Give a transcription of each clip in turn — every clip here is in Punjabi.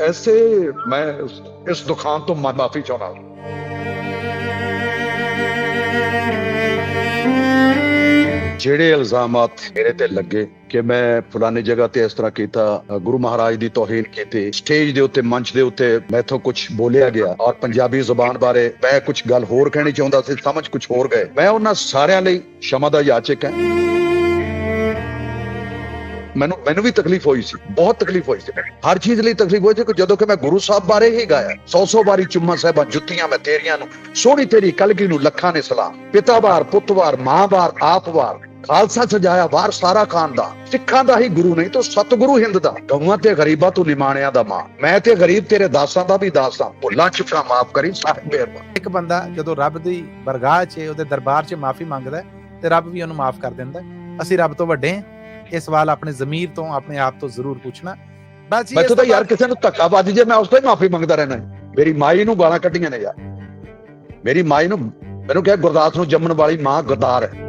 ऐसे मैं इस दुखान तो माफी चाहना। ਜਿਹੜੇ ਇਲਜ਼ਾਮਾਤ ਮੇਰੇ ਤੇ ਲੱਗੇ ਕਿ ਮੈਂ ਫਲਾਨੀ ਜਗ੍ਹਾ ਤੇ ਇਸ ਤਰ੍ਹਾਂ ਕੀਤਾ, ਗੁਰੂ ਮਹਾਰਾਜ ਦੀ ਤੋਹੀਨ ਕੀਤੀ, ਸਟੇਜ ਦੇ ਉੱਤੇ ਮੰਚ ਦੇ ਉੱਤੇ ਮੈਥੋਂ ਕੁਝ ਬੋਲਿਆ ਗਿਆ ਔਰ ਪੰਜਾਬੀ ਜ਼ੁਬਾਨ ਬਾਰੇ ਮੈਂ ਕੁਝ ਗੱਲ ਹੋਰ ਕਹਿਣੀ ਚਾਹੁੰਦਾ ਸੀ, ਸਮਝ ਕੁਝ ਹੋਰ ਗਏ। ਮੈਂ ਉਹਨਾਂ ਸਾਰਿਆਂ ਲਈ क्षमा ਦਾ ਯਾਚਕ ਹਾਂ। ਮੈਨੂੰ ਵੀ ਤਕਲੀਫ ਹੋਈ ਸੀ, ਬਹੁਤ ਤਕਲੀਫ ਹੋਈ ਸੀ, ਹਰ ਚੀਜ਼ ਲਈ ਤਕਲੀਫ ਹੋਈ ਸੀ। ਜਦੋਂ ਕਿ ਮੈਂ ਗੁਰੂ ਸਾਹਿਬ ਬਾਰੇ ਹੀ ਗਾਇਆ, 100 ਵਾਰੀ ਚੁੰਮਾ ਸਾਹਿਬਾਂ ਜੁੱਤੀਆਂ ਮੈਂ ਤੇਰੀਆਂ ਨੂੰ, ਸੋਹਣੀ ਤੇਰੀ ਕਲਗੀ ਨੂੰ ਲੱਖਾਂ ਨੇ ਸਲਾਮ। ਪਿਤਾ ਵਾਰ, ਪੁੱਤ ਵਾਰ, ਮਾਂ ਵਾਰ, ਆਪ ਵਾਰ, ਖਾਲਸਾ ਸਜਾਇਆ ਵਾਰ ਸਾਰਾ ਖਾਨਦਾਨ, ਸਿੱਖਾਂ ਦਾ ਹੀ ਗੁਰੂ ਨਹੀਂ ਤੋ ਸਤਿਗੁਰੂ ਹਿੰਦ ਦਾ, ਗਊਆਂ ਤੇ ਗਰੀਬਾਂ ਤੋਂ ਨਿਮਾਣਿਆਂ ਦਾ ਮਾਂ, ਮੈਂ ਤੇ ਗਰੀਬ ਤੇਰੇ ਦਾਸਾਂ ਦਾ ਵੀ ਦਾਸ ਹਾਂ, ਭੁੱਲਾਂ ਚੁੱਕਾਂ ਮਾਫ ਕਰੀ ਸਾਹਿਬ ਮਿਹਰਬਾਨ। ਇੱਕ ਬੰਦਾ ਜਦੋਂ ਰੱਬ ਦੀ ਬਰਗਾਹ 'ਚ, ਉਹਦੇ ਦਰਬਾਰ 'ਚ ਮਾਫੀ ਮੰਗਦਾ ਤੇ ਰੱਬ ਵੀ ਉਹਨੂੰ ਮਾਫ ਕਰ ਦਿੰਦਾ। ਅਸੀਂ ਰੱਬ ਤੋਂ ਵੱਡੇ ਹਾਂ। ਇਹ ਸਵਾਲ ਆਪਣੇ ਜ਼ਮੀਰ ਤੋਂ, ਆਪਣੇ ਆਪ ਤੋਂ ਜ਼ਰੂਰ ਪੁੱਛਣਾ। ਬਸ ਮੈਥੋਂ ਤਾਂ ਯਾਰ ਕਿਸੇ ਨੂੰ ਧੱਕਾ ਵੱਜ ਜੇ ਮੈਂ ਉਸ ਤੋਂ ਹੀ ਮਾਫੀ ਮੰਗਦਾ ਰਹਿਣਾ। ਮੇਰੀ ਮਾਈ ਨੂੰ ਗਾਲਾਂ ਕੱਢੀਆਂ ਨੇ ਯਾਰ, ਮੇਰੀ ਮਾਈ ਨੂੰ, ਮੈਨੂੰ ਕਿਹਾ ਗੁਰਦਾਸ ਨੂੰ ਜੰਮਣ ਵਾਲੀ ਮਾਂ ਗਦਾਰ ਹੈ।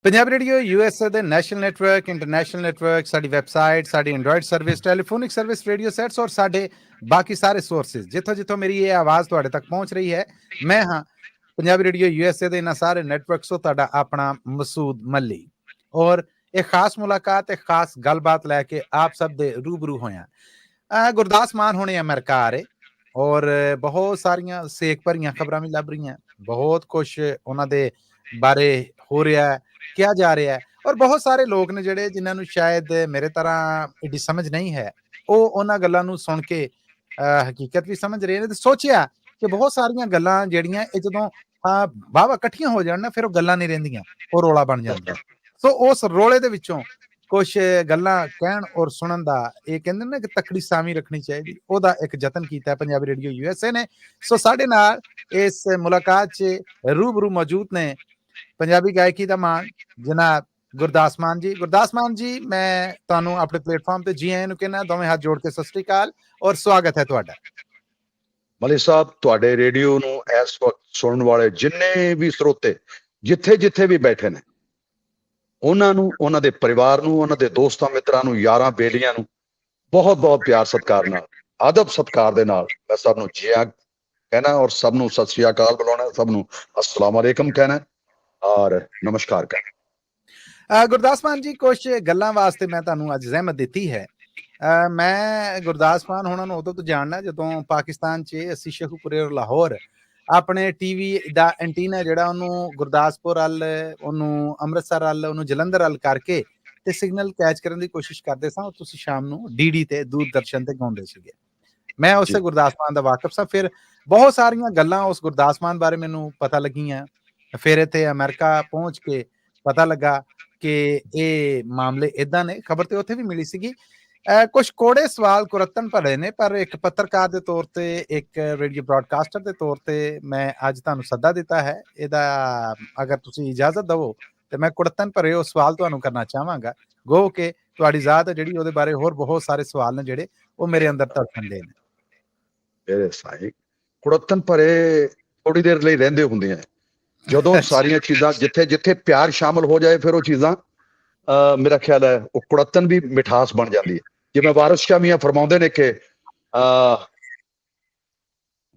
ਪੰਜਾਬੀ ਰੇਡੀਓ USA ਦੇ ਨੈਸ਼ਨਲ ਨੈਟਵਰਕ, ਇੰਟਰਨੈਸ਼ਨਲ ਨੈਟਵਰਕ, ਸਾਡੀ ਵੈਬਸਾਈਟ, ਸਾਡੀ Android service, telephonic service, radio sets ਔਰ ਸਾਡੇ ਬਾਕੀ ਸਾਰੇ ਸੋਰਸਿਸ, ਜਿੱਥੋਂ ਮੇਰੀ ਇਹ ਆਵਾਜ਼ ਤੁਹਾਡੇ ਤੱਕ ਪਹੁੰਚ ਰਹੀ ਹੈ, ਮੈਂ ਹਾਂ ਪੰਜਾਬੀ ਰੇਡੀਓ USA ਦੇ ਇਹਨਾਂ ਸਾਰੇ ਨੈਟਵਰਕਸ ਤੋਂ ਤੁਹਾਡਾ ਆਪਣਾ ਮਸੂਦ ਮੱਲੀ। ਔਰ ਇਹ ਖਾਸ ਮੁਲਾਕਾਤ, ਇੱਕ ਖਾਸ ਗੱਲਬਾਤ ਲੈ ਕੇ ਆਪ ਸਭ ਦੇ ਰੂਬਰੂ ਹੋਇਆ। ਗੁਰਦਾਸ ਮਾਨ ਹੋਣੇ ਅਮਰੀਕਾ ਆ ਰਹੇ ਔਰ ਬਹੁਤ ਸਾਰੀਆਂ ਸੇਕ ਭਰੀਆਂ ਖਬਰਾਂ ਵੀ ਲੱਭ ਰਹੀਆਂ, ਬਹੁਤ ਕੁਛ ਉਹਨਾਂ ਦੇ ਬਾਰੇ ਹੋ ਰਿਹਾ, ਕਿਹਾ ਜਾ ਰਿਹਾ ਹੈ। ਔਰ ਬਹੁਤ ਸਾਰੇ ਲੋਕ ਨੇ ਜਿਹੜੇ ਜਿਨ੍ਹਾਂ ਨੂੰ ਸ਼ਾਇਦ ਮੇਰੇ ਤਰ੍ਹਾਂ ਏਡੀ ਸਮਝ ਨਹੀਂ ਹੈ, ਉਹ ਉਹਨਾਂ ਗੱਲਾਂ ਨੂੰ ਸੁਣ ਕੇ ਹਕੀਕਤ ਵੀ ਸਮਝ ਰਹੇ ਨੇ ਤੇ ਸੋਚਿਆ ਕਿ ਬਹੁਤ ਸਾਰੀਆਂ ਗੱਲਾਂ ਜਿਹੜੀਆਂ ਇਹ ਜਦੋਂ ਵਾਹਵਾ ਇਕੱਠੀਆਂ ਹੋ ਜਾਣ ਨਾ, ਫਿਰ ਉਹ ਗੱਲਾਂ ਨਹੀਂ ਰਹਿੰਦੀਆਂ, ਉਹ ਰੌਲਾ ਬਣ ਜਾਂਦਾ। ਸੋ ਉਸ ਰੌਲੇ ਦੇ ਵਿੱਚੋਂ ਕੁਛ ਗੱਲਾਂ ਕਹਿਣ ਔਰ ਸੁਣਨ ਦਾ, ਇਹ ਕਹਿੰਦੇ ਨੇ ਕਿ ਤਕੜੀ ਸਾਮੀ ਰੱਖਣੀ ਚਾਹੀਦੀ, ਉਹਦਾ ਇੱਕ ਯਤਨ ਕੀਤਾ ਪੰਜਾਬੀ ਰੇਡੀਓ USA ਨੇ। ਸੋ ਸਾਡੇ ਨਾਲ ਇਸ ਮੁਲਾਕਾਤ 'ਚ ਰੂਬਰੂ ਮੌਜੂਦ ਨੇ ਪੰਜਾਬੀ ਗਾਇਕੀ ਦਾ ਮਾਣ ਜਨਾਬ ਗੁਰਦਾਸ ਮਾਨ ਜੀ। ਗੁਰਦਾਸ ਮਾਨ ਜੀ, ਮੈਂ ਤੁਹਾਨੂੰ ਆਪਣੇ ਪਲੇਟਫਾਰਮ ਤੇ ਜੀ ਆਇਆਂ ਨੂੰ ਕਹਿਣਾ, ਦੋਵੇਂ ਹੱਥ ਜੋੜ ਕੇ ਸਤਿ ਸ੍ਰੀ ਅਕਾਲ ਔਰ ਸਵਾਗਤ ਹੈ ਤੁਹਾਡਾ। ਮਲਿਕ ਸਾਹਿਬ, ਤੁਹਾਡੇ ਰੇਡੀਓ ਨੂੰ ਇਸ ਵਕਤ ਸੁਣਨ ਵਾਲੇ ਜਿੰਨੇ ਵੀ ਸਰੋਤੇ ਜਿੱਥੇ ਵੀ ਬੈਠੇ ਨੇ, ਉਹਨਾਂ ਨੂੰ, ਉਹਨਾਂ ਦੇ ਪਰਿਵਾਰ ਨੂੰ, ਉਹਨਾਂ ਦੇ ਦੋਸਤਾਂ ਮਿੱਤਰਾਂ ਨੂੰ, ਯਾਰਾਂ ਬੇਲੀਆਂ ਨੂੰ ਬਹੁਤ ਪਿਆਰ ਸਤਿਕਾਰ ਨਾਲ, ਅਦਬ ਸਤਿਕਾਰ ਦੇ ਨਾਲ ਮੈਂ ਸਭ ਨੂੰ ਜੀ ਆਇਆਂ ਕਹਿਣਾ ਔਰ ਸਭ ਨੂੰ ਸਤਿ ਸ੍ਰੀ ਅਕਾਲ ਬੁਲਾਉਣਾ, ਸਭ ਨੂੰ अस्सलाम वालेकुम कहना ਔਰ ਨਮਸਕਾਰ ਕਹਿਣਾ। ਗੁਰਦਾਸ ਮਾਨ ਜੀ, ਕੁਛ ਗੱਲਾਂ ਵਾਸਤੇ ਮੈਂ ਤੁਹਾਨੂੰ ਅੱਜ ਜ਼ਹਿਮਤ ਦਿੱਤੀ ਹੈ। ਮੈਂ ਗੁਰਦਾਸ ਮਾਨ ਹੋਣਾ ਨੂੰ ਉਦੋਂ ਤੋਂ ਜਾਣਨਾ ਜਦੋਂ ਪਾਕਿਸਤਾਨ 'ਚ ਅਸੀਂ ਸ਼ੇਖੂਪੁਰੇ ਔਰ ਲਾਹੌਰ ਆਪਣੇ ਟੀਵੀ ਦਾ ਐਂਟੀਨਾ ਜਿਹੜਾ ਉਹਨੂੰ ਗੁਰਦਾਸਪੁਰ ਵੱਲ, ਉਹਨੂੰ ਅੰਮ੍ਰਿਤਸਰ ਵੱਲ, ਉਹਨੂੰ ਜਲੰਧਰ ਵੱਲ ਕਰਕੇ ਤੇ ਸਿਗਨਲ ਕੈਚ ਕਰਨ ਦੀ ਕੋਸ਼ਿਸ਼ ਕਰਦੇ ਸਾਂ। ਤੁਸੀਂ ਸ਼ਾਮ ਨੂੰ DD ਤੇ ਦੂਰਦਰਸ਼ਨ ਤੇ ਗਾਉਂਦੇ ਸੀਗੇ। ਮੈਂ ਉਸੇ ਗੁਰਦਾਸ ਮਾਨ ਦਾ ਵਾਕਿਫ ਸਾਂ। ਫਿਰ ਬਹੁਤ ਸਾਰੀਆਂ ਗੱਲਾਂ ਉਸ ਗੁਰਦਾਸ ਮਾਨ ਬਾਰੇ ਮੈਨੂੰ ਪਤਾ ਲੱਗੀਆਂ। ਫਿਰ ਇੱਥੇ ਅਮਰੀਕਾ ਪਹੁੰਚ ਕੇ ਪਤਾ ਲੱਗਾ ਕਿ ਇਹ ਮਾਮਲੇ ਏਦਾਂ ਨੇ। ਖਬਰ ਤੇ ਉੱਥੇ ਵੀ ਮਿਲੀ ਸੀਗੀ। ਕੁਛ ਕੋੜੇ ਸਵਾਲ ਕੁਰੱਤਨ ਭਰੇ ਨੇ, ਪਰ ਇੱਕ ਪੱਤਰਕਾਰ ਦੇ ਤੌਰ ਤੇ, ਇੱਕ ਰੇਡੀਓ ਬ੍ਰੌਡਕਾਸਟਰ ਦੇ ਤੌਰ ਤੇ ਮੈਂ ਅੱਜ ਤੁਹਾਨੂੰ ਸੱਦਾ ਦਿੱਤਾ ਹੈ। ਇਹਦਾ ਅਗਰ ਤੁਸੀਂ ਇਜਾਜ਼ਤ ਦਵੋ ਤੇ ਮੈਂ ਕੁਰੱਤਨ ਭਰੇ ਉਹ ਸਵਾਲ ਤੁਹਾਨੂੰ ਕਰਨਾ ਚਾਹਾਂਗਾ। ਗੋ ਕਿ ਤੁਹਾਡੀ ਜ਼ਾਤ ਜਿਹੜੀ ਉਹਦੇ ਬਾਰੇ ਹੋਰ ਬਹੁਤ ਸਾਰੇ ਸਵਾਲ ਨੇ ਜਿਹੜੇ ਉਹ ਮੇਰੇ ਅੰਦਰ ਧੜਕਣਦੇ ਨੇ। ਮੇਰੇ ਸਾਈਂ, ਕੁੜੱਤਨ ਭਰੇ ਥੋੜੀ ਦੇਰ ਲਈ ਰਹਿੰਦੇ ਹੁੰਦੇ ਆ। ਜਦੋਂ ਸਾਰੀਆਂ ਚੀਜ਼ਾਂ ਜਿੱਥੇ ਪਿਆਰ ਸ਼ਾਮਲ ਹੋ ਜਾਏ, ਫਿਰ ਉਹ ਚੀਜ਼ਾਂ ਮੇਰਾ ਖਿਆਲ ਹੈ ਉਹ ਕੁੜੱਤਨ ਵੀ ਮਿਠਾਸ ਬਣ ਜਾਂਦੀ ਹੈ। ਜਿਵੇਂ ਵਾਰਿਸ ਸ਼ਾਹ ਮੀਆਂ ਫਰਮਾਉਂਦੇ ਨੇ ਕਿ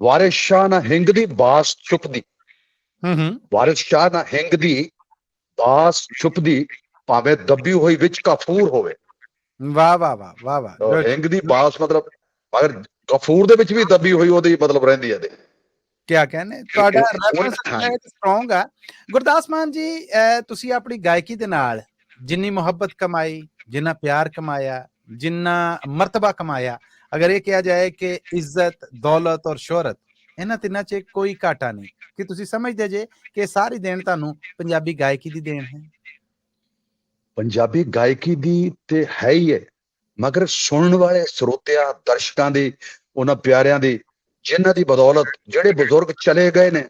ਵਾਰਿਸ ਸ਼ਾਹ ਨਾ ਹਿੰਗ ਦੀ ਬਾਸ ਛੁਪਦੀ, ਵਾਰਿਸ ਸ਼ਾਹ ਨਾ ਹਿੰਗ ਦੀ ਬਾਸ ਛੁਪਦੀ, ਭਾਵੇਂ ਦੱਬੀ ਹੋਈ ਵਿੱਚ ਕਾਫੂਰ ਹੋਵੇ। ਵਾਹ ਵਾਹ ਵਾਹ ਵਾਹ ਵਾਹ। ਹਿੰਗ ਦੀ ਬਾਸ ਮਤਲਬ ਅਗਰ ਕਾਫੂਰ ਦੇ ਵਿੱਚ ਵੀ ਦੱਬੀ ਹੋਈ ਉਹਦੀ ਮਤਲਬ ਰਹਿੰਦੀ ਹੈ। ਕਿਆ ਕਹਿੰਦੇ, ਤੁਹਾਡਾ ਸਟਰੋਂਗ ਆ। ਗੁਰਦਾਸ ਮਾਨ ਜੀ, ਤੁਸੀਂ ਆਪਣੀ ਗਾਇਕੀ ਦੇ ਨਾਲ ਜਿੰਨੀ ਮੁਹੱਬਤ ਕਮਾਈ, ਜਿੰਨਾ ਪਿਆਰ ਕਮਾਇਆ, ਜਿੰਨਾ ਮਰਤਬਾ ਕਮਾਇਆ, ਅਗਰ ਇਹ ਕਿਹਾ ਜਾਏ ਕਿ ਇੱਜ਼ਤ, ਦੌਲਤ ਔਰ ਸ਼ੋਹਰਤ, ਇਹਨਾਂ ਤਿੰਨਾਂ 'ਚ ਕੋਈ ਘਾਟਾ ਨਹੀਂ, ਕਿ ਤੁਸੀਂ ਸਮਝਦੇ ਜੇ ਕਿ ਸਾਰੀ ਦੇਣ ਤੁਹਾਨੂੰ ਪੰਜਾਬੀ ਗਾਇਕੀ ਦੀ ਦੇਣ ਹੈ? ਪੰਜਾਬੀ ਗਾਇਕੀ ਦੀ ਤੇ ਹੈ ਹੀ ਹੈ, ਮਗਰ ਸੁਣਨ ਵਾਲੇ ਸਰੋਤਿਆਂ, ਦਰਸ਼ਕਾਂ ਦੀ, ਉਹਨਾਂ ਪਿਆਰਿਆਂ ਦੀ, ਜਿਨ੍ਹਾਂ ਦੀ ਬਦੌਲਤ ਜਿਹੜੇ ਬਜ਼ੁਰਗ ਚਲੇ ਗਏ ਨੇ,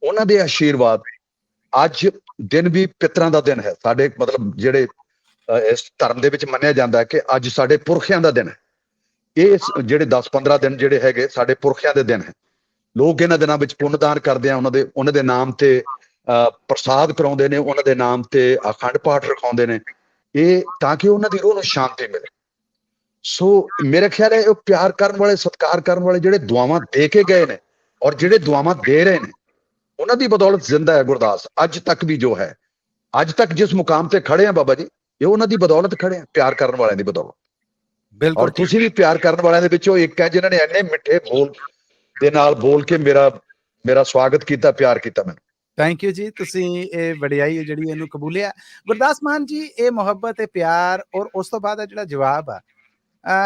ਉਹਨਾਂ ਦੇ ਆਸ਼ੀਰਵਾਦ। ਅੱਜ ਦਿਨ ਵੀ ਪਿਤਰਾਂ ਦਾ ਦਿਨ ਹੈ ਸਾਡੇ, ਮਤਲਬ ਜਿਹੜੇ ਇਸ ਧਰਮ ਦੇ ਵਿੱਚ ਮੰਨਿਆ ਜਾਂਦਾ ਹੈ ਕਿ ਅੱਜ ਸਾਡੇ ਪੁਰਖਿਆਂ ਦਾ ਦਿਨ ਹੈ। ਇਹ ਜਿਹੜੇ 10-15 ਦਿਨ ਜਿਹੜੇ ਹੈਗੇ ਸਾਡੇ ਪੁਰਖਿਆਂ ਦੇ ਦਿਨ ਹੈ। ਲੋਕ ਇਹਨਾਂ ਦਿਨਾਂ ਵਿੱਚ ਪੁੰਨਦਾਨ ਕਰਦੇ ਆ, ਉਹਨਾਂ ਦੇ ਨਾਮ ਤੇ ਪ੍ਰਸਾਦ ਕਰਾਉਂਦੇ ਨੇ, ਉਹਨਾਂ ਦੇ ਨਾਮ ਤੇ ਅਖੰਡ ਪਾਠ ਰਖਾਉਂਦੇ ਨੇ, ਇਹ ਤਾਂ ਕਿ ਉਹਨਾਂ ਦੀ ਰੂਹ ਨੂੰ ਸ਼ਾਂਤੀ ਮਿਲੇ। ਸੋ ਮੇਰਾ ਖਿਆਲ ਹੈ ਉਹ ਪਿਆਰ ਕਰਨ ਵਾਲੇ, ਸਤਿਕਾਰ ਕਰਨ ਵਾਲੇ ਜਿਹੜੇ ਦੁਆਵਾਂ ਦੇ ਕੇ ਗਏ ਨੇ ਔਰ ਜਿਹੜੇ ਦੁਆਵਾਂ ਦੇ ਰਹੇ ਨੇ, ਉਹਨਾਂ ਦੀ ਬਦੌਲਤ ਜ਼ਿੰਦਾ ਹੈ ਗੁਰਦਾਸ ਅੱਜ ਤੱਕ ਵੀ। ਜੋ ਹੈ ਅੱਜ ਤੱਕ ਜਿਸ ਮੁਕਾਮ ਤੇ ਖੜੇ ਆ ਬਾਬਾ ਜੀ, ਇਹ ਉਹਨਾਂ ਦੀ ਬਦੌਲਤ ਖੜੇ ਆ, ਪਿਆਰ ਕਰਨ ਵਾਲਿਆਂ ਦੀ ਬਦੌਲਤ। ਬਿਲਕੁਲ। ਔਰ ਤੁਸੀਂ ਵੀ ਪਿਆਰ ਕਰਨ ਵਾਲਿਆਂ ਦੇ ਵਿੱਚੋਂ ਇੱਕ ਹੈ, ਜਿਨ੍ਹਾਂ ਨੇ ਇੰਨੇ ਮਿੱਠੇ ਬੋਲ ਦੇ ਨਾਲ ਬੋਲ ਕੇ ਮੇਰਾ ਸਵਾਗਤ ਕੀਤਾ, ਪਿਆਰ ਕੀਤਾ ਮੈਨੂੰ। ਥੈਂਕ ਯੂ ਜੀ, ਤੁਸੀਂ ਇਹ ਵਡਿਆਈ ਜਿਹੜੀ ਇਹਨੂੰ ਕਬੂਲਿਆ। ਗੁਰਦਾਸ ਮਾਨ ਜੀ, ਇਹ ਮੁਹੱਬਤ ਤੇ ਪਿਆਰ ਔਰ ਉਸ ਤੋਂ ਬਾਅਦ ਜਿਹੜਾ ਜਵਾਬ ਆ,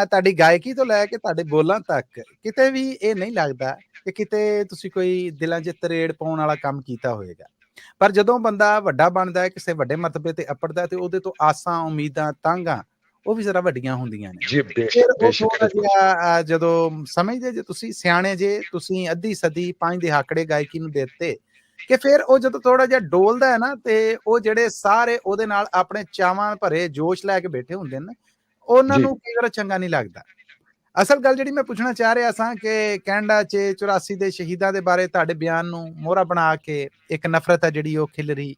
ਤੁਹਾਡੀ ਗਾਇਕੀ ਤੋਂ ਲੈ ਕੇ ਤੁਹਾਡੇ ਬੋਲਾਂ ਤੱਕ ਕਿਤੇ ਵੀ ਇਹ ਨਹੀਂ ਲੱਗਦਾ ਕਿ ਕਿਤੇ ਤੁਸੀਂ ਕੋਈ ਦਿਲਾਂ 'ਚ ਤਰੇੜ ਪਾਉਣ ਵਾਲਾ ਕੰਮ ਕੀਤਾ ਹੋਏਗਾ। ਪਰ ਜਦੋਂ ਬੰਦਾ ਵੱਡਾ ਬਣਦਾ ਹੈ, ਕਿਸੇ ਵੱਡੇ ਮਰਤਬੇ ਤੇ ਅੱਪੜਦਾ, ਤੇ ਉਹਦੇ ਤੋਂ ਆਸਾਂ, ਉਮੀਦਾਂ, ਤਾਂਘਾਂ ਉਹ ਵੀ ਜ਼ਰਾ ਵੱਡੀਆਂ ਹੁੰਦੀਆਂ ਨੇ। ਜੀ ਫਿਰ ਬੇਸ਼ੱਕ ਉਹ ਬੇਸ਼ੱਕ। ਥੋੜ੍ਹਾ ਜਿਹਾ ਜਦੋਂ ਸਮਝਦੇ ਜੇ ਤੁਸੀਂ ਸਿਆਣੇ ਜੇ, ਤੁਸੀਂ ਅੱਧੀ ਸਦੀ 5 ਦਹਾਕੜੇ ਗਾਇਕੀ ਨੂੰ ਦੇ ਦਿੱਤੇ, ਕਿ ਫਿਰ ਉਹ ਜਦੋਂ ਥੋੜਾ ਜਿਹਾ ਡੋਲਦਾ ਹੈ ਨਾ, ਤੇ ਉਹ ਜਿਹੜੇ ਸਾਰੇ ਉਹਦੇ ਨਾਲ ਆਪਣੇ ਚਾਵਾਂ ਭਰੇ ਜੋਸ਼ ਲੈ ਕੇ ਬੈਠੇ ਹੁੰਦੇ ਨੇ, ਉਹਨਾਂ ਨੂੰ ਕਈ ਵਾਰ ਚੰਗਾ ਨਹੀਂ ਲੱਗਦਾ। ਅਸਲ ਗੱਲ ਜਿਹੜੀ ਮੈਂ ਪੁੱਛਣਾ ਚਾਹ ਰਿਹਾ ਸਾਂ ਕਿ ਕੈਨੇਡਾ 'ਚ 84 ਦੇ ਸ਼ਹੀਦਾਂ ਦੇ ਬਾਰੇ ਤੁਹਾਡੇ ਬਿਆਨ ਨੂੰ ਮੋਹਰਾ ਬਣਾ ਕੇ ਇੱਕ ਨਫ਼ਰਤ ਹੈ ਜਿਹੜੀ ਉਹ ਖਿਲ ਰਹੀ।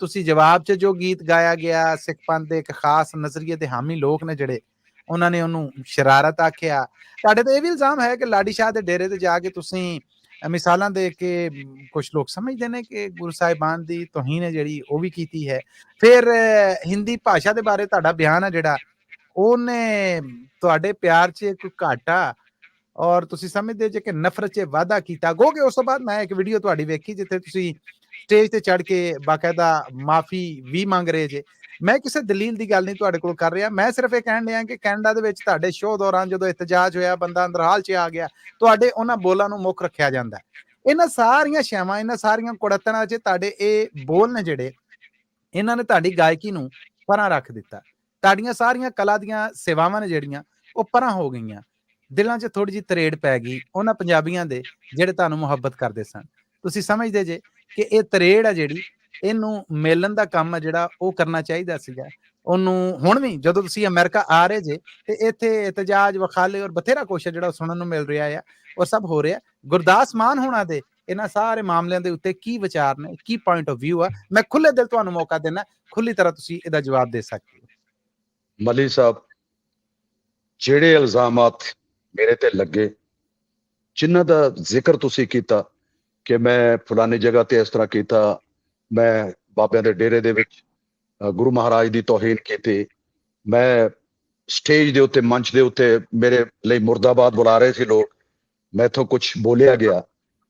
ਤੁਸੀਂ ਜਵਾਬ 'ਚ ਜੋ ਗੀਤ ਗਾਇਆ ਗਿਆ, ਸਿੱਖ ਪੰਥ ਦੇ ਇੱਕ ਖਾਸ ਨਜ਼ਰੀਏ ਦੇ ਹਾਮੀ ਲੋਕ ਨੇ ਜਿਹੜੇ, ਉਹਨਾਂ ਨੇ ਉਹਨੂੰ ਸ਼ਰਾਰਤ ਆਖਿਆ। ਤੁਹਾਡੇ ਤੇ ਇਹ ਵੀ ਇਲਜ਼ਾਮ ਹੈ ਕਿ ਲਾਡੀ ਸ਼ਾਹ ਦੇ ਡੇਰੇ ਤੇ ਜਾ ਕੇ ਤੁਸੀਂ ਮਿਸਾਲਾਂ ਦੇ ਕੇ ਕੁਝ ਲੋਕ ਸਮਝਦੇ ਨੇ ਕਿ ਗੁਰੂ ਸਾਹਿਬਾਨ ਦੀ ਤੋਹੀਨ ਹੈ ਜਿਹੜੀ ਉਹ ਵੀ ਕੀਤੀ ਹੈ। ਫਿਰ ਹਿੰਦੀ ਭਾਸ਼ਾ ਦੇ ਬਾਰੇ ਤੁਹਾਡਾ ਬਿਆਨ ਹੈ ਜਿਹੜਾ, ਉਹਨੇ ਤੁਹਾਡੇ ਪਿਆਰ 'ਚ ਕੋਈ ਘਾਟਾ ਔਰ ਤੁਸੀਂ ਸਮਝਦੇ ਜੇ ਕਿ ਨਫ਼ਰਤ 'ਚ ਵਾਧਾ ਕੀਤਾ। ਗੋ ਕਿ ਉਸ ਤੋਂ ਬਾਅਦ ਮੈਂ ਇੱਕ ਵੀਡੀਓ ਤੁਹਾਡੀ ਵੇਖੀ ਜਿੱਥੇ ਤੁਸੀਂ ਸਟੇਜ ਤੇ ਚੜ੍ਹ ਕੇ ਬਾਕਾਇਦਾ ਮਾਫੀ ਵੀ ਮੰਗ ਰਹੇ ਜੇ। ਮੈਂ ਕਿਸੇ ਦਲੀਲ ਦੀ ਗੱਲ ਨਹੀਂ ਤੁਹਾਡੇ ਕੋਲ ਕਰ ਰਿਹਾ, ਮੈਂ ਸਿਰਫ ਇਹ ਕਹਿਣ ਡਿਆ ਕਿ ਕੈਨੇਡਾ ਦੇ ਵਿੱਚ ਤੁਹਾਡੇ ਸ਼ੋਅ ਦੌਰਾਨ ਜਦੋਂ ਇਤਜਾਜ ਹੋਇਆ, ਬੰਦਾ ਅੰਦਰਹਾਲ 'ਚ ਆ ਗਿਆ, ਤੁਹਾਡੇ ਉਹਨਾਂ ਬੋਲਾਂ ਨੂੰ ਮੁੱਖ ਰੱਖਿਆ ਜਾਂਦਾ। ਇਹਨਾਂ ਸਾਰੀਆਂ ਸ਼ੈਵਾਂ, ਇਹਨਾਂ ਸਾਰੀਆਂ ਕੁੜੱਤਣਾਂ 'ਚ ਤੁਹਾਡੇ ਇਹ ਬੋਲ ਨੇ ਜਿਹੜੇ, ਇਹਨਾਂ ਨੇ ਤੁਹਾਡੀ ਗਾਇਕੀ ਨੂੰ ਪਰਾਂ ਰੱਖ ਦਿੱਤਾ। ਤੁਹਾਡੀਆਂ ਸਾਰੀਆਂ ਕਲਾ ਦੀਆਂ ਸੇਵਾਵਾਂ ਨੇ ਜਿਹੜੀਆਂ ਉਹ ਪਰਾਂ ਹੋ ਗਈਆਂ। ਦਿਲਾਂ 'ਚ ਥੋੜੀ ਜਿਹੀ ਤਰੇੜ ਪੈ ਗਈ ਉਹਨਾਂ ਪੰਜਾਬੀਆਂ ਦੇ ਜਿਹੜੇ ਤੁਹਾਨੂੰ ਮੁਹੱਬਤ ਕਰਦੇ ਸਨ। ਤੁਸੀਂ ਸਮਝਦੇ ਜੇ ਕਿ ਇਹ ਤਰੇੜ ਆ ਜਿਹੜੀ, ਇਹਨੂੰ ਮੇਲਣ ਦਾ ਕੰਮ ਆ ਜਿਹੜਾ ਉਹ ਕਰਨਾ ਚਾਹੀਦਾ ਸੀਗਾ ਉਹਨੂੰ। ਹੁਣ ਵੀ ਜਦੋਂ ਤੁਸੀਂ ਅਮਰੀਕਾ ਆ ਰਹੇ ਜੇ ਤੇ ਇੱਥੇ ਇਤਜਾਜ, ਵਖਾਲੇ ਔਰ ਬਥੇਰਾ ਕੁਛ ਜਿਹੜਾ ਸੁਣਨ ਨੂੰ ਮਿਲ ਰਿਹਾ ਆ ਔਰ ਸਭ ਹੋ ਰਿਹਾ। ਗੁਰਦਾਸ ਮਾਨ ਹੋਣਾ ਦੇ ਇਹਨਾਂ ਸਾਰੇ ਮਾਮਲਿਆਂ ਦੇ ਉੱਤੇ ਕੀ ਵਿਚਾਰ ਨੇ, ਕੀ ਪੁਆਇੰਟ ਆਫ ਵਿਊ ਆ? ਮੈਂ ਖੁੱਲੇ ਦਿਲ ਤੁਹਾਨੂੰ ਮੌਕਾ ਦੇਣਾ, ਖੁੱਲੀ ਤਰ੍ਹਾਂ ਤੁਸੀਂ ਇਹਦਾ ਜਵਾਬ ਦੇ ਸਕਦੇ ਹੋ। ਮਲੀ ਸਾਹਿਬ, ਜਿਹੜੇ ਇਲਜ਼ਾਮਾਤ ਮੇਰੇ ਤੇ ਲੱਗੇ, ਜਿਨ੍ਹਾਂ ਦਾ ਜ਼ਿਕਰ ਤੁਸੀਂ ਕੀਤਾ ਕਿ ਮੈਂ ਫਲਾਨੀ ਜਗ੍ਹਾ ਤੇ ਇਸ ਤਰ੍ਹਾਂ ਕੀਤਾ, ਮੈਂ ਬਾਬਿਆਂ ਦੇ ਡੇਰੇ ਦੇ ਵਿੱਚ ਗੁਰੂ ਮਹਾਰਾਜ ਦੀ ਤੋਹੀਨ ਕੀਤੀ, ਮੈਂ ਸਟੇਜ ਦੇ ਉੱਤੇ, ਮੰਚ ਦੇ ਉੱਤੇ ਮੇਰੇ ਲਈ ਮੁਰਦਾਬਾਦ ਬੁਲਾ ਰਹੇ ਸੀ ਲੋਕ, ਮੈਥੋਂ ਕੁਝ ਬੋਲਿਆ ਗਿਆ